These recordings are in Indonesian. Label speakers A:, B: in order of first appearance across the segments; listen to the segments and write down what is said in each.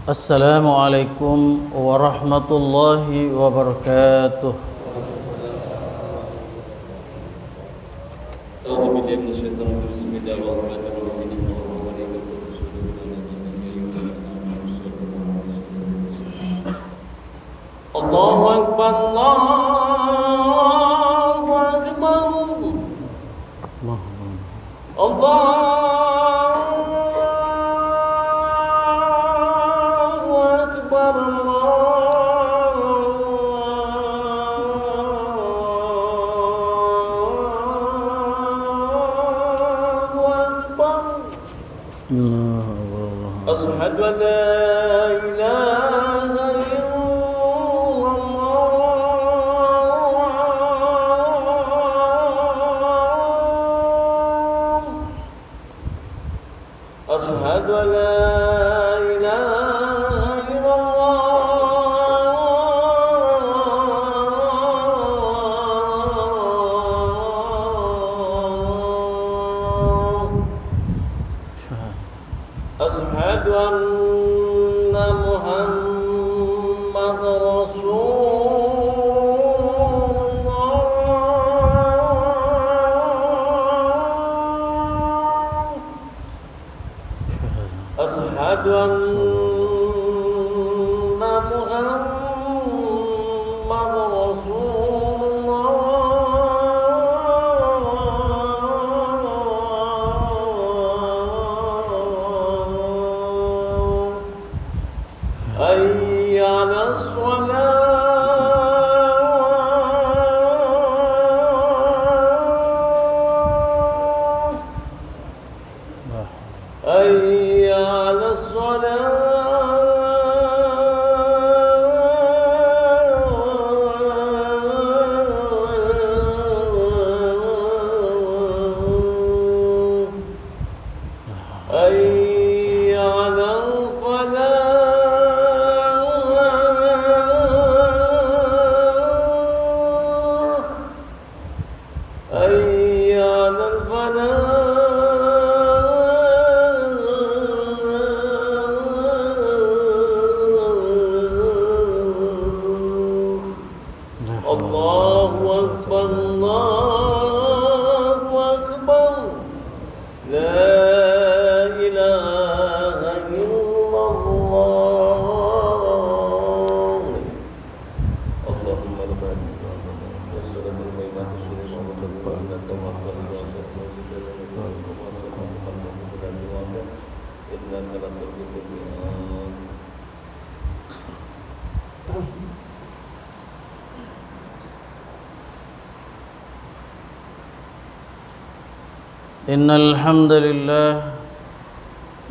A: Assalamualaikum warahmatullahi wabarakatuh.
B: Allahu Akbar, Allahu Akbar, Allahu Akbar, Allahu Akbar. Asyhadu an la ilaha illallah. Asyhadu an la ilaha illallah. Asyhadu anna Muhammadar Rasulullah. Asyhadu anna Muhammadar Rasulullah. Hayya 'alas shalah. Hayya 'alas salah. Hayya 'alal falah. Hayya 'alal falah. Allahu Akbar, Allahu Akbar. La ilaha illallah. Allahumma rabbana wassalatul bayyinatu syururatul bayyinatu wa innaka latul mi'ad.
A: إن الحمد لله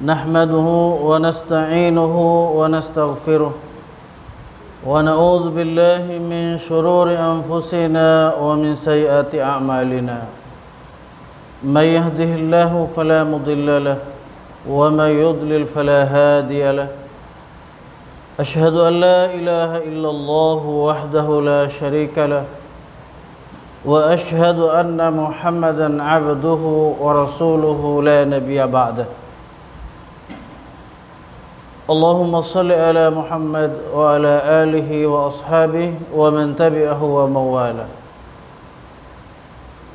A: نحمده ونستعينه ونستغفره ونعوذ بالله من شرور أنفسنا ومن سيئات أعمالنا. من يهده الله فلا مضل له ومن يضلل فلا هادي له. أشهد أن لا إله إلا الله وحده لا شريك له وأشهد أن محمدًا عبده ورسوله لا نبي بعده. اللهم صل على محمد وعلى آله وأصحابه ومن تبعه ومن والاه.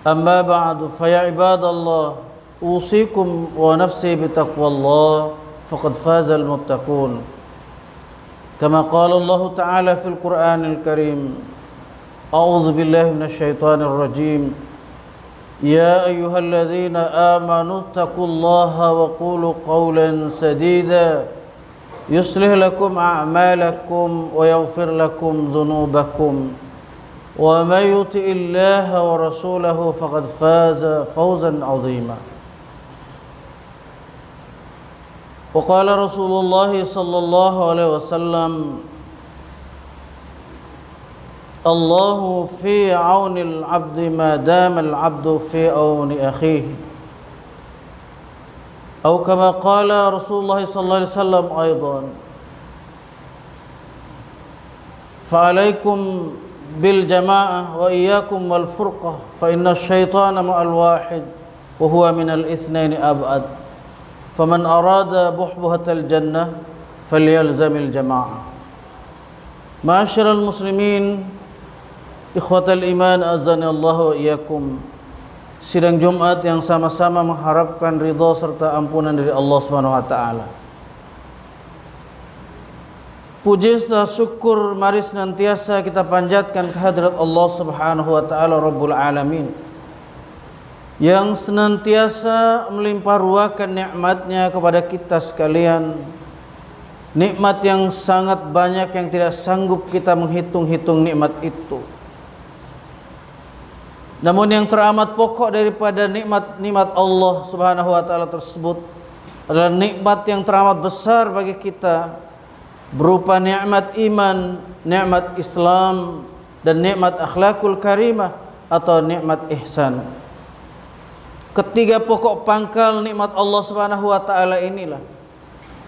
A: أما بعد فيا عباد الله أوصيكم ونفسي بتقوى الله فقد فاز المتقون. كما قال الله تعالى في القرآن الكريم: أعوذ بالله من الشيطان الرجيم. يا أيها الذين آمنوا اتقوا الله وقولوا قولا سديدا يصلح لكم أعمالكم ويغفر لكم ذنوبكم ومن يطع الله ورسوله فقد فاز فوزا عظيما. وقال رسول الله صلى الله عليه وسلم: الله في عون العبد ما دام العبد في عون أخيه. أو كما قال رسول الله صلى الله عليه وسلم أيضا: فعليكم بالجماعة وإياكم والفرقة فإن الشيطان مع الواحد وهو من الاثنين أبعد. فمن أراد بحبوحة الجنة falyalzamil jama'ah. Ma'asyiral muslimin, ikhwatal iman, azanillahu wa iyyakum. Sidang Jumat yang sama-sama mengharapkan ridha serta ampunan dari Allah Subhanahu wa taala. Puji serta syukur mari senantiasa kita panjatkan kehadirat Allah Subhanahu wa taala Rabbul Alamin, yang senantiasa melimpah ruahkan nikmatnya kepada kita sekalian. Nikmat yang sangat banyak yang tidak sanggup kita menghitung-hitung nikmat itu. Namun yang teramat pokok daripada nikmat-nikmat Allah Subhanahu wa taala tersebut adalah nikmat yang teramat besar bagi kita, berupa nikmat iman, nikmat Islam, dan nikmat akhlakul karimah atau nikmat ihsan. Ketiga pokok pangkal nikmat Allah Subhanahu wa taala inilah,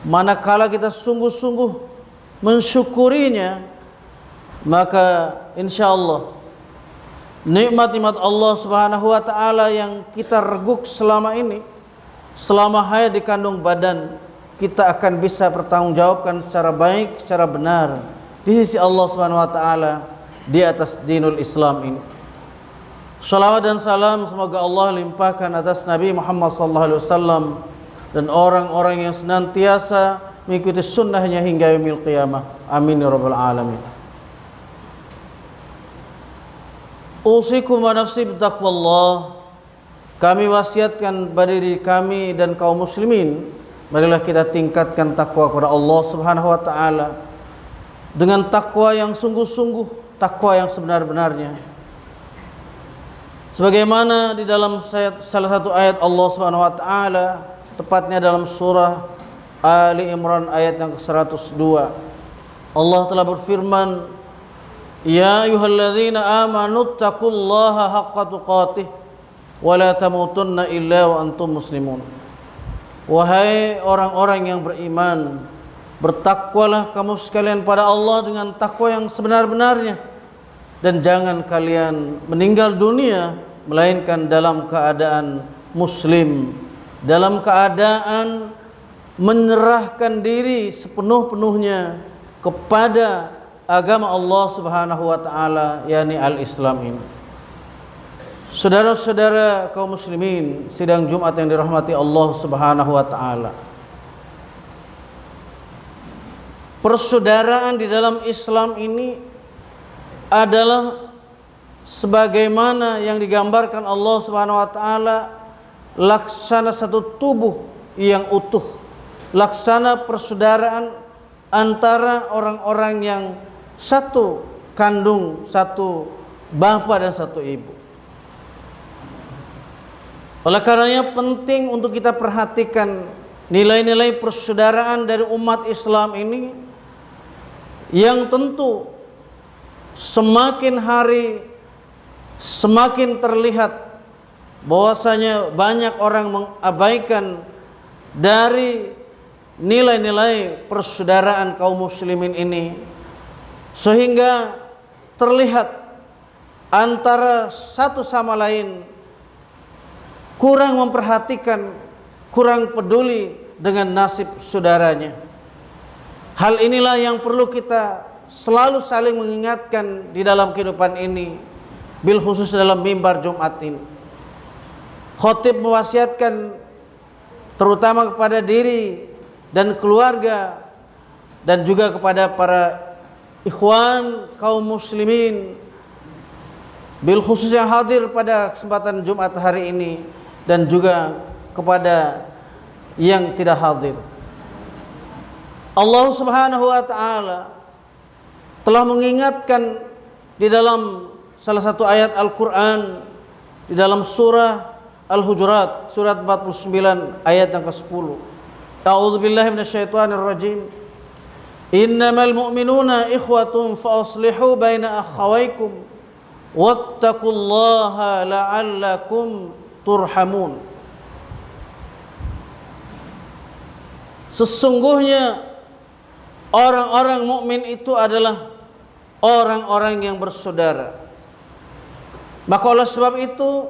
A: manakala kita sungguh-sungguh mensyukurinya, maka insyaallah nikmat-nikmat Allah Subhanahu wa taala yang kita reguk selama ini, selama hayat di kandung badan, kita akan bisa bertanggungjawabkan secara baik, secara benar di sisi Allah Subhanahu wa taala di atas dinul Islam ini. Salawat dan salam semoga Allah limpahkan atas Nabi Muhammad sallallahu alaihi wasallam dan orang-orang yang senantiasa mengikuti sunnahnya hingga yaumil qiyamah. Amin ya rabbal alamin. Usikum wa nafsi bitaqwallah. Kami wasiatkan pada diri kami dan kaum muslimin, marilah kita tingkatkan takwa kepada Allah Subhanahu wa taala dengan takwa yang sungguh-sungguh, takwa yang sebenar-benarnya. Sebagaimana di dalam salah satu ayat Allah Subhanahu wa taala, tepatnya dalam surah Ali Imran ayat yang ke-102, Allah telah berfirman, "Ya ayyuhalladzina amanu taqullaha haqqa tuqatih wa la tamutunna illa wa antum muslimun." Wahai orang-orang yang beriman, bertakwalah kamu sekalian pada Allah dengan takwa yang sebenar-benarnya, dan jangan kalian meninggal dunia melainkan dalam keadaan muslim, dalam keadaan menyerahkan diri sepenuh-penuhnya kepada agama Allah Subhanahu wa taala, yakni al-Islam ini. Saudara-saudara kaum muslimin, sidang Jumat yang dirahmati Allah Subhanahu wa taala. Persaudaraan di dalam Islam ini adalah sebagaimana yang digambarkan Allah Subhanahu wa taala, laksana satu tubuh yang utuh, laksana persaudaraan antara orang-orang yang satu kandung, satu bapa dan satu ibu. Oleh karenanya penting untuk kita perhatikan nilai-nilai persaudaraan dari umat Islam ini, yang tentu semakin hari semakin terlihat bahwasanya banyak orang mengabaikan dari nilai-nilai persaudaraan kaum muslimin ini, sehingga terlihat antara satu sama lain kurang memperhatikan, kurang peduli dengan nasib saudaranya. Hal inilah yang perlu kita selalu saling mengingatkan di dalam kehidupan ini, bil khusus dalam mimbar Jumat ini. Khotib mewasiatkan terutama kepada diri dan keluarga, dan juga kepada para ikhwan kaum muslimin, bil khusus yang hadir pada kesempatan Jumat hari ini, dan juga kepada yang tidak hadir. Allah Subhanahu wa taala telah mengingatkan di dalam salah satu ayat Al-Qur'an, di dalam surah Al-Hujurat, surat 49 ayat yang ke-10. A'udzubillahi minasyaitonir rajim. Innamal mu'minuna ikhwatun fa aslihu baina akhawaykum wattaqullaha la'allakum turhamun. Sesungguhnya orang-orang mukmin itu adalah orang-orang yang bersaudara. Maka oleh sebab itu,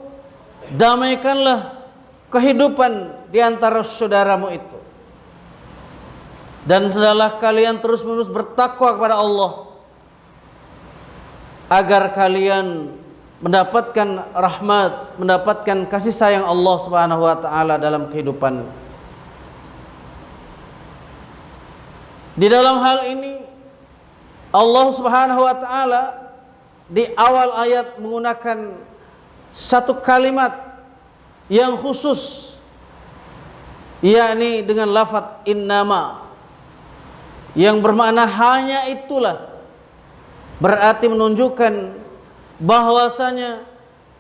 A: damaikanlah kehidupan di antara saudaramu itu. Dan hendaklah kalian terus-menerus bertakwa kepada Allah agar kalian mendapatkan rahmat, mendapatkan kasih sayang Allah Subhanahu wa taala dalam kehidupan. Di dalam hal ini Allah Subhanahu wa taala di awal ayat menggunakan satu kalimat yang khusus, yakni dengan lafaz innama, yang bermakna hanya itulah, berarti menunjukkan bahwasanya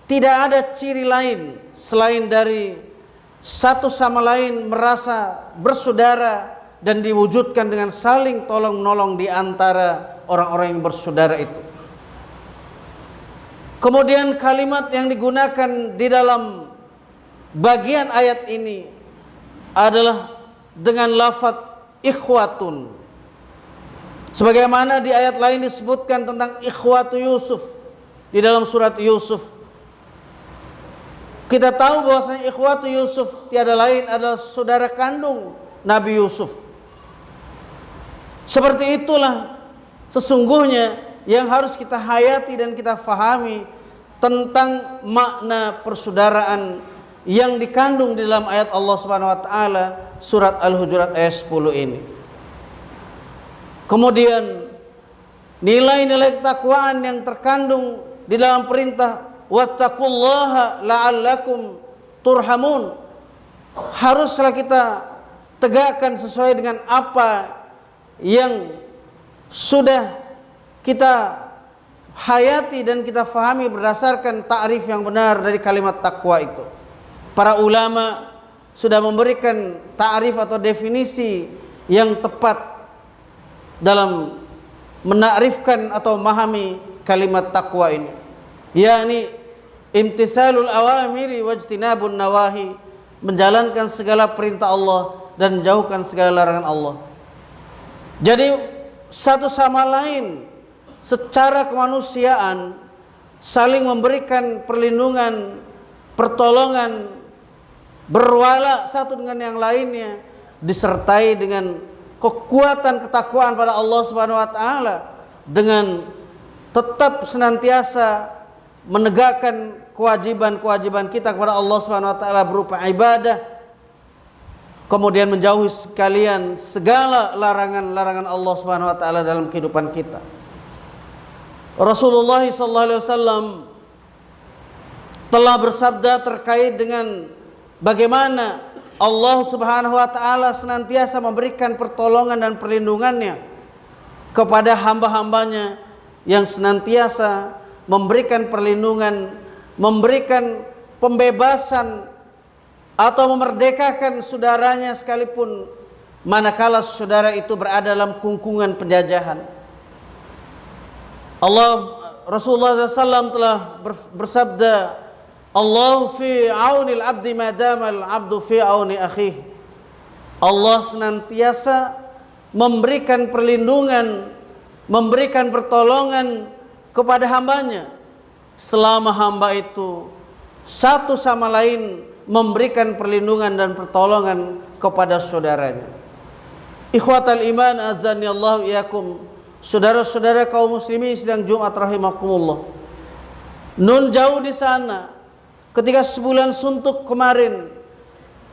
A: tidak ada ciri lain selain dari satu sama lain merasa bersaudara dan diwujudkan dengan saling tolong menolong di antara orang-orang yang bersaudara itu. Kemudian kalimat yang digunakan di dalam bagian ayat ini adalah dengan lafaz ikhwatun. Sebagaimana di ayat lain disebutkan tentang ikhwatu Yusuf di dalam surat Yusuf. Kita tahu bahwasanya ikhwatu Yusuf tiada lain adalah saudara kandung Nabi Yusuf. Seperti itulah sesungguhnya yang harus kita hayati dan kita fahami tentang makna persaudaraan yang dikandung di dalam ayat Allah Subhanahu wa taala surat Al-Hujurat ayat 10 ini. Kemudian nilai-nilai ketakwaan yang terkandung di dalam perintah wattaqullaha la'allakum turhamun haruslah kita tegakkan sesuai dengan apa yang sudah kita hayati dan kita fahami berdasarkan ta'rif yang benar dari kalimat takwa itu. Para ulama sudah memberikan ta'rif atau definisi yang tepat dalam menakrifkan atau memahami kalimat takwa ini, yakni imtithalul awamiri wajtinabun nawahi, menjalankan segala perintah Allah dan menjauhkan segala larangan Allah. Jadi satu sama lain secara kemanusiaan saling memberikan perlindungan, pertolongan, berwala satu dengan yang lainnya, disertai dengan kekuatan ketakwaan pada Allah Subhanahu wa taala dengan tetap senantiasa menegakkan kewajiban-kewajiban kita kepada Allah Subhanahu wa taala berupa ibadah, kemudian menjauhi sekalian segala larangan-larangan Allah Subhanahu wa taala dalam kehidupan kita. Rasulullah sallallahu alaihi wasallam telah bersabda terkait dengan bagaimana Allah Subhanahu wa taala senantiasa memberikan pertolongan dan perlindungannya kepada hamba-hambanya yang senantiasa memberikan perlindungan, memberikan pembebasan atau memerdekakan saudaranya sekalipun manakala saudara itu berada dalam kungkungan penjajahan. Rasulullah SAW telah bersabda, Allahu fi aunil abdi madamal abdu fi auni akhih. Allah senantiasa memberikan perlindungan, memberikan pertolongan kepada hambanya selama hamba itu satu sama lain memberikan perlindungan dan pertolongan kepada saudaranya. Ikhwatal iman azani Allah iyakum, saudara-saudara kaum muslimin sedang Jumat rahimakumullah. Nun jauh di sana, ketika sebulan suntuk kemarin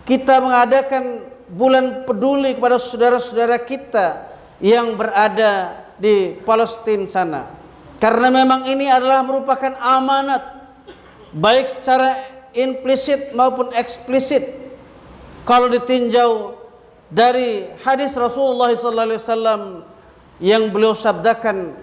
A: kita mengadakan bulan peduli kepada saudara-saudara kita yang berada di Palestina sana, karena memang ini adalah merupakan amanat baik secara implisit maupun eksplisit kalau ditinjau dari hadis Rasulullah SAW yang beliau sabdakan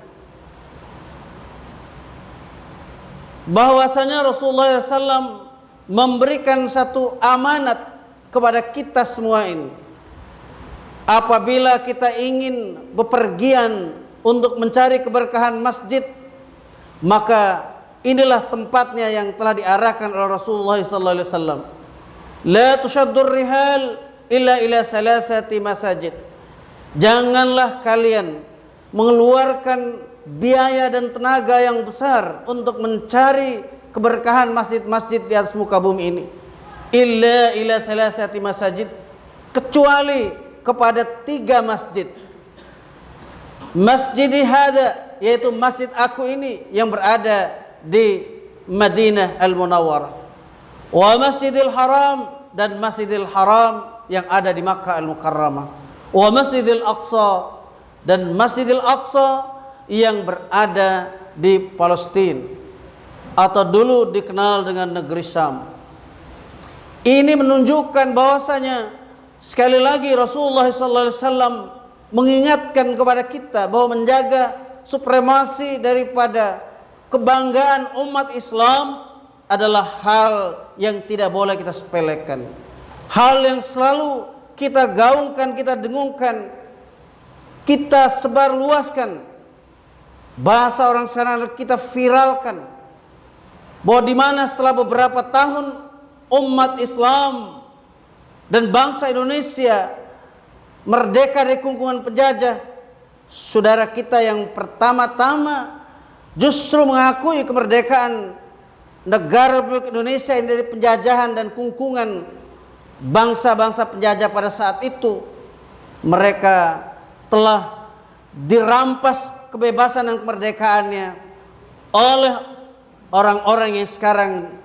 A: bahwasanya Rasulullah SAW memberikan satu amanat kepada kita semua ini. Apabila kita ingin bepergian untuk mencari keberkahan masjid, maka inilah tempatnya yang telah diarahkan oleh Rasulullah SAW. La tushaddur rihal illa ila thalathati masajid. Janganlah kalian mengeluarkan biaya dan tenaga yang besar untuk mencari keberkahan masjid-masjid di atas muka bumi ini. Illa ila thalathati masajid, kecuali kepada 3 masjid. Masjidi hada, yaitu masjid aku ini yang berada di Madinah Al-Munawwarah, wa Masjidil Haram, dan Masjidil Haram yang ada di Makkah Al-Mukarramah, wa Masjidil Aqsa, dan Masjidil Aqsa yang berada di Palestina atau dulu dikenal dengan negeri Syam. Ini menunjukkan bahwasanya sekali lagi Rasulullah SAW mengingatkan kepada kita bahwa menjaga supremasi daripada kebanggaan umat Islam adalah hal yang tidak boleh kita sepelekan. Hal yang selalu kita gaungkan, kita dengungkan, kita sebarluaskan. Bahasa orang sana kita viralkan. Bahwa di mana setelah beberapa tahun umat Islam dan bangsa Indonesia merdeka dari kungkungan penjajah, saudara kita yang pertama-tama justru mengakui kemerdekaan negara Republik Indonesia ini dari penjajahan dan kungkungan bangsa-bangsa penjajah pada saat itu. Mereka telah dirampas kebebasan dan kemerdekaannya oleh orang-orang yang sekarang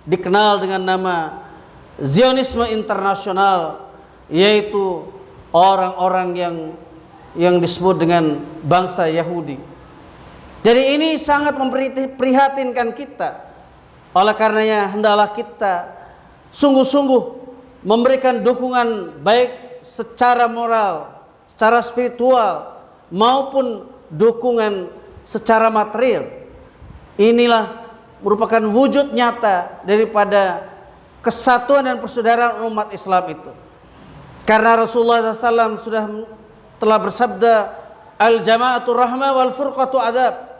A: dikenal dengan nama Zionisme internasional, yaitu orang-orang yang disebut dengan bangsa Yahudi. Jadi ini sangat memprihatinkan kita. Oleh karenanya hendaklah kita sungguh-sungguh memberikan dukungan baik secara moral, secara spiritual, maupun dukungan secara material. Inilah merupakan wujud nyata daripada kesatuan dan persaudaraan umat Islam itu. Karena Rasulullah SAW telah bersabda, al-jama'atu rahmah wal furqatu adab.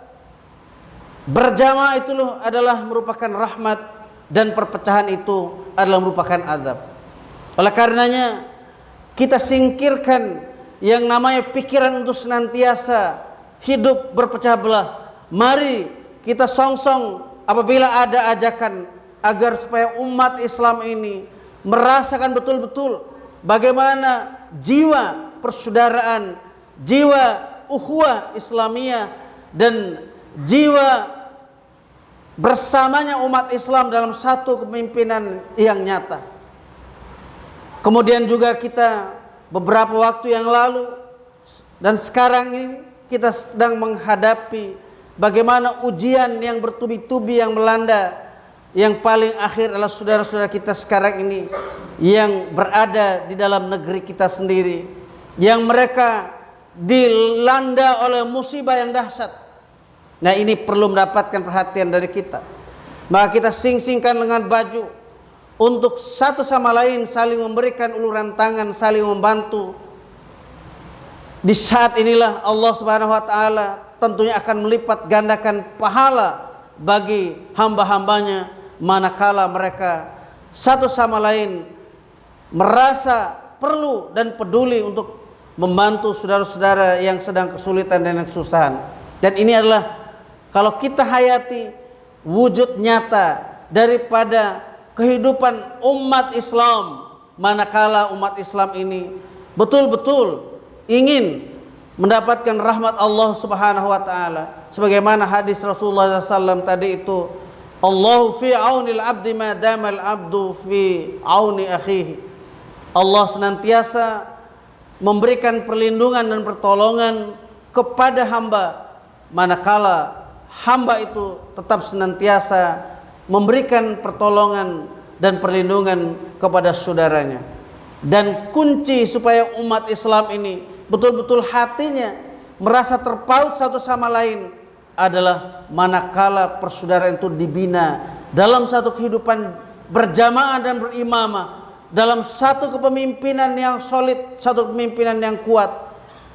A: Berjamaah itu adalah merupakan rahmat dan perpecahan itu adalah merupakan azab. Oleh karenanya kita singkirkan yang namanya pikiran untuk senantiasa hidup berpecah belah. Mari kita song-song apabila ada ajakan agar supaya umat Islam ini merasakan betul-betul bagaimana jiwa persaudaraan, jiwa ukhuwah Islamiyah, dan jiwa bersamanya umat Islam dalam satu kepemimpinan yang nyata. Kemudian juga kita beberapa waktu yang lalu dan sekarang ini kita sedang menghadapi bagaimana ujian yang bertubi-tubi yang melanda. Yang paling akhir adalah saudara-saudara kita sekarang ini yang berada di dalam negeri kita sendiri, yang mereka dilanda oleh musibah yang dahsyat. Nah, ini perlu mendapatkan perhatian dari kita. Maka kita sing-singkan lengan baju untuk satu sama lain saling memberikan uluran tangan, saling membantu. Di saat inilah Allah Subhanahu wa taala tentunya akan melipat gandakan pahala bagi hamba-hambanya manakala mereka satu sama lain merasa perlu dan peduli untuk membantu saudara-saudara yang sedang kesulitan dan kesusahan. Dan ini adalah kalau kita hayati wujud nyata daripada kehidupan umat Islam manakala umat Islam ini betul-betul ingin mendapatkan rahmat Allah Subhanahu wa taala, sebagaimana hadis Rasulullah SAW tadi itu, Allahu fi aunil abdi ma damal abdu fi auni akhihi. Allah senantiasa memberikan perlindungan dan pertolongan kepada hamba manakala hamba itu tetap senantiasa memberikan pertolongan dan perlindungan kepada saudaranya. Dan kunci supaya umat Islam ini betul-betul hatinya merasa terpaut satu sama lain adalah manakala persaudaraan itu dibina dalam satu kehidupan berjamaah dan berimamah, dalam satu kepemimpinan yang solid, satu kepemimpinan yang kuat,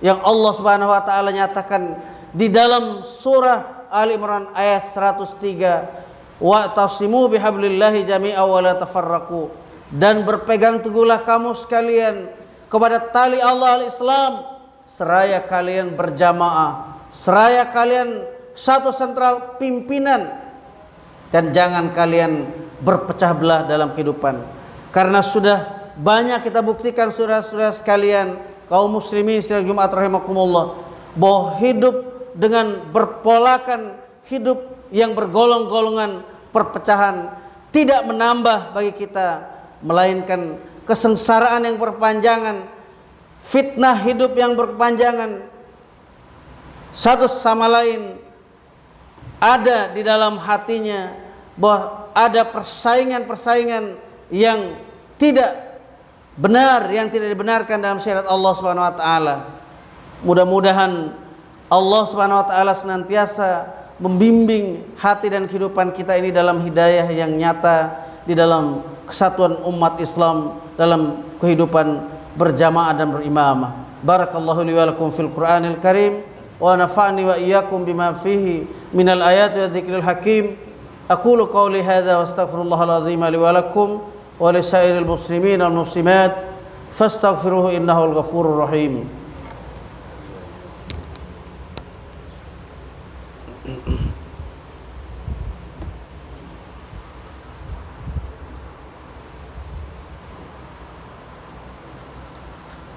A: yang Allah Subhanahu wa taala nyatakan di dalam surah Ali Imran ayat 103, wa tasimu bihablillahi jami'a wa la tafarraqu, dan berpegang teguhlah kamu sekalian kepada tali Allah al-Islam seraya kalian berjamaah, seraya kalian satu sentral pimpinan, dan jangan kalian berpecah belah dalam kehidupan. Karena sudah banyak kita buktikan saudara-saudara sekalian kaum muslimin sidang Jumat rahimakumullah, bahwa hidup dengan berpolakan hidup yang bergolong-golongan perpecahan tidak menambah bagi kita, melainkan kesengsaraan yang berpanjangan, fitnah hidup yang berkepanjangan, satu sama lain ada di dalam hatinya, bahwa ada persaingan-persaingan yang tidak benar, yang tidak dibenarkan dalam syariat Allah Subhanahu wa taala. Mudah-mudahan Allah Subhanahu wa taala senantiasa membimbing hati dan kehidupan kita ini dalam hidayah yang nyata, di dalam kesatuan umat Islam, dalam kehidupan berjamaah dan berimamah. Barakallahu li wa lakum fil Qur'anil Karim wa nafa'ni wa iyyakum bima fihi minal ayati wa dzikril hakim. Aqulu qawli hadza wa astaghfirullahal azim li wa lakum wa li sairil muslimin wal muslimat fastaghfiruhu innahul ghafurur rahim.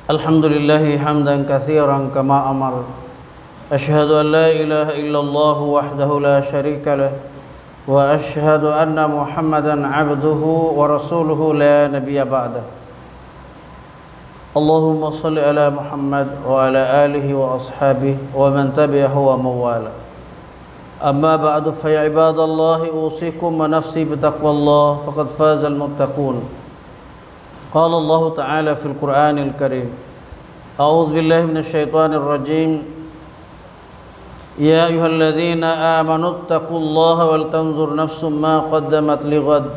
A: Alhamdulillahi hamdan katsiran kama amar. Asyhadu an la ilaha illallah wahdahu la syarika lah, wa asyhadu anna Muhammadan abduhu wa rasuluhu la nabiyya ba'dah. Allahumma salli ala Muhammad wa ala alihi wa ashabihi wa man tabi'ahu wa mawala. Amma ba'du, fa ya ibadallahi usikum wa nafsi bitaqwallah faqad fazal muttaqun. قال الله تعالى في القرآن الكريم أعوذ بالله من الشيطان الرجيم يا أيها الذين آمنوا اتقوا الله ولتنظر نفس ما قدمت لغد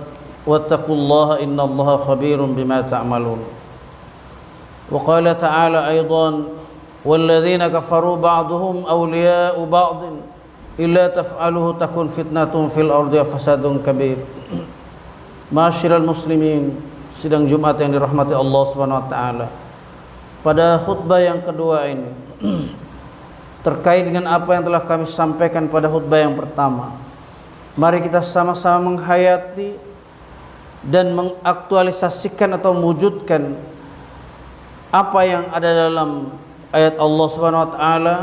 A: واتقوا الله إن الله خبير بما تعملون. وقال تعالى أيضا والذين كفروا بعضهم أولياء بعض إلا تفعله تكن فتنة في الأرض وفساد كبير. Ma'asyiral muslimin sidang Jumat yang dirahmati Allah Subhanahu wa taala. Pada khutbah yang kedua ini terkait dengan apa yang telah kami sampaikan pada khutbah yang pertama, mari kita sama-sama menghayati dan mengaktualisasikan atau mewujudkan apa yang ada dalam ayat Allah Subhanahu wa taala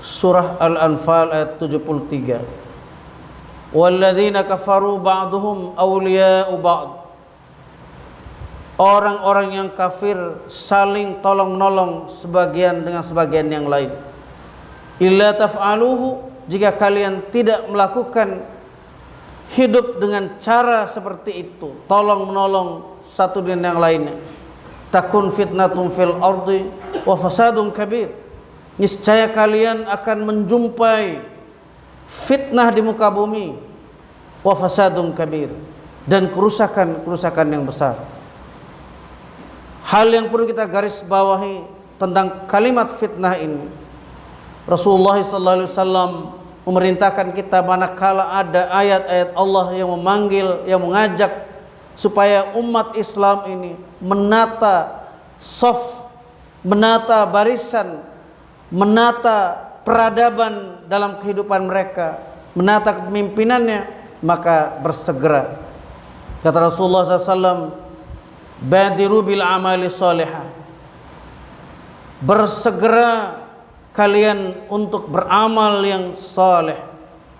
A: surah Al-Anfal ayat 73. Walladzina kafaru ba'duhum awliya'u ba'd. Orang-orang yang kafir saling tolong-nolong sebagian dengan sebagian yang lain. Illa taf'aluhu, jika kalian tidak melakukan hidup dengan cara seperti itu, tolong-menolong satu dengan yang lainnya, takun fitnatun fil ardi wa fasadun kabir. Niscaya kalian akan menjumpai fitnah di muka bumi, wa fasadun kabir, dan kerusakan yang besar. Hal yang perlu kita garis bawahi tentang kalimat fitnah ini, Rasulullah SAW memerintahkan kita manakala ada ayat-ayat Allah yang memanggil, yang mengajak supaya umat Islam ini menata saf, menata barisan, menata peradaban dalam kehidupan mereka, menata kepemimpinannya, maka bersegera. Kata Rasulullah SAW, badiru bil amali salihah, bersegera kalian untuk beramal yang saleh,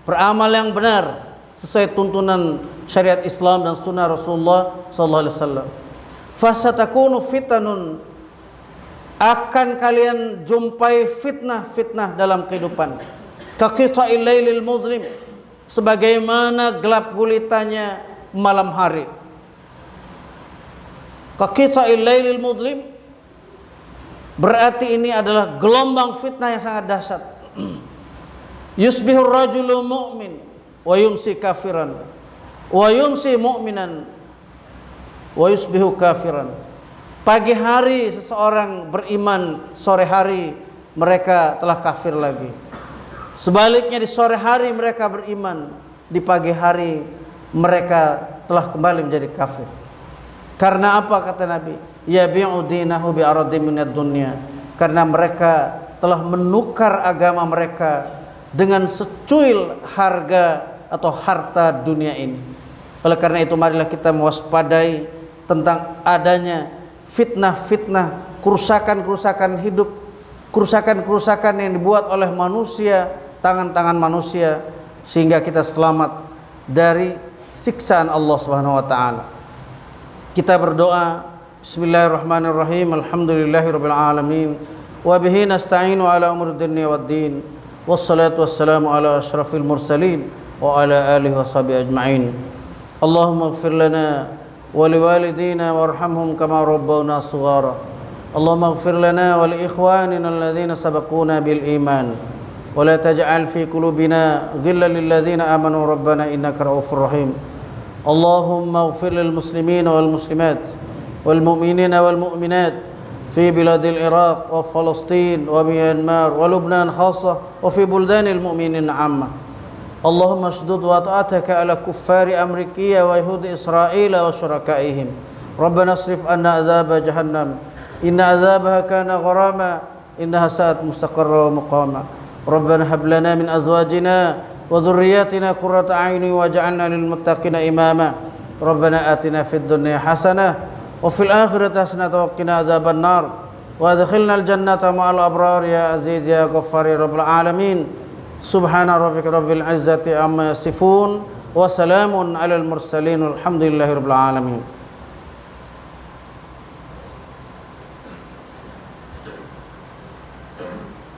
A: beramal yang benar sesuai tuntunan syariat Islam dan sunnah Rasulullah sallallahu alaihi wasallam. Fasatakunu fitanun, akan kalian jumpai fitnah-fitnah dalam kehidupan. Kaqita'il lailil mudlim, sebagaimana gelap gulitanya malam hari. Kaqita'il lailil mudlim berarti ini adalah gelombang fitnah yang sangat dahsyat. Yusbihur rajulu mu'min wa yumsi kafiran wa yumsi mu'minan wa yusbihu kafiran. Pagi hari seseorang beriman, sore hari mereka telah kafir lagi. Sebaliknya di sore hari mereka beriman, di pagi hari mereka telah kembali menjadi kafir. Karena apa kata Nabi? Yabi'u dinahu bi'aradin minad dunya. Karena mereka telah menukar agama mereka dengan secuil harga atau harta dunia ini. Oleh karena itu marilah kita mewaspadai tentang adanya fitnah-fitnah kerusakan-kerusakan hidup, kerusakan-kerusakan yang dibuat oleh manusia, tangan-tangan manusia, sehingga kita selamat dari siksaan Allah Subhanahu wa taala. Kita berdoa, bismillahirrahmanirrahim, alhamdulillahirabbil alamin, wa bihi nasta'inu ala umuri dunya waddin, wassalatu wassalamu ala asyrafil mursalin wa ala alihi washabihi ajma'in. Allahumma ighfir lana wa liwalidina warhamhum kama rabbawna shighara. Allahumma ighfir lana wa li ikhwanina alladhina sabaquna bil iman wa la taj'al fi qulubina ghillan lil ladzina amanu rabbana innaka ra'ufur rahim. Allahumma ighfir lil muslimina wal muslimat wal mu'minina wal mu'minat fi biladil Iraq wa Palestin wa Myanmar wa Lubnan khassah wa fi buldanil mu'minin 'amma. Allahumma ashdud wata'ataka ala kuffari Amrikiyya wa Yahudi Israel wa syurakaihim. Rabbana asrif anna azaba jahannam inna azabaha kana gharama innaha sa'at mustaqarra wa muqama. Rabbana hab lana min azwajina wa dhurriyyatina qurrata a'yunin waj'alna lil muttaqina imama. Rabbana atina fid dunya hasanah wa fil akhirati hasanah wa qina adzaban nar wa adkhilna al jannata ma'al abrar ya aziz ya ghaffar ya rabbal alamin. Subhana rabbika rabbil izzati amma yasifun wa salamun alal mursalin walhamdulillahi rabbil alamin.